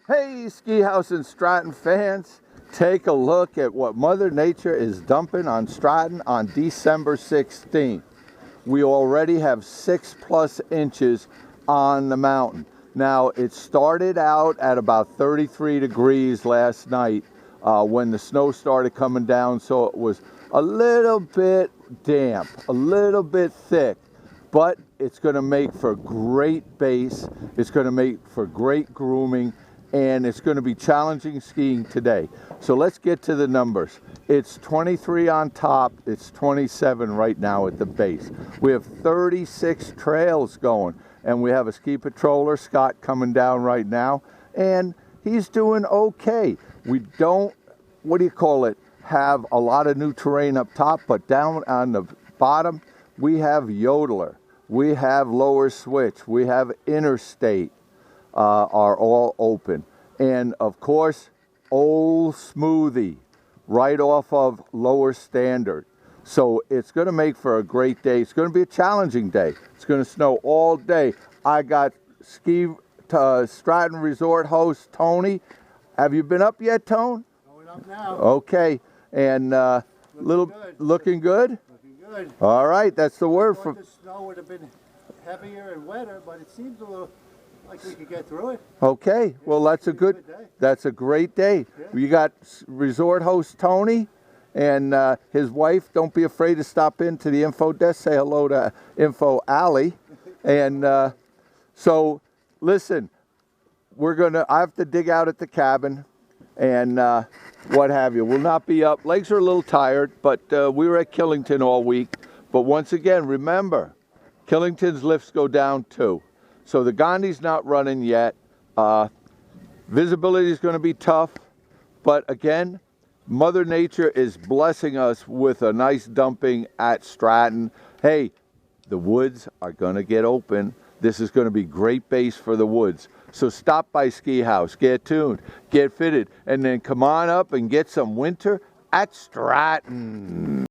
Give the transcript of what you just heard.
Hey, Ski House and Stratton fans, take a look at what Mother Nature is dumping on Stratton on December 16th. We already have 6+ inches on the mountain. Now, it started out at about 33 degrees last night when the snow started coming down, so it was a little bit damp, a little bit thick, but it's going to make for great base, it's going to make for great grooming, and it's going to be challenging skiing today. So let's get to the numbers. It's 23 on top, it's 27 right now at the base. We have 36 trails going, and we have a ski patroller, Scott, coming down right now, and he's doing okay. We don't, have a lot of new terrain up top, but down on the bottom, we have Yodeler, we have Lower Switch, we have Interstate, are all open. And of course, Old Smoothie, right off of Lower Standard. So it's going to make for a great day. It's going to be a challenging day. It's going to snow all day. I got Stratton Resort host Tony. Have you been up yet, Tone? Going up now. Okay. And looking good? Looking good. All right, that's the word. I thought the snow would have been heavier and wetter, but it seems a little like we could get through it. Okay, well that's a great day. Yeah. You got resort host Tony and his wife. Don't be afraid to stop into the info desk. Say hello to Info Alley. And so listen, I have to dig out at the cabin and what have you. We'll not be up. Legs are a little tired, but we were at Killington all week. But once again, remember, Killington's lifts go down too. So the Gandhi's not running yet. Visibility is going to be tough. But again, Mother Nature is blessing us with a nice dumping at Stratton. Hey, the woods are going to get open. This is going to be great base for the woods. So stop by Ski House, get tuned, get fitted, and then come on up and get some winter at Stratton.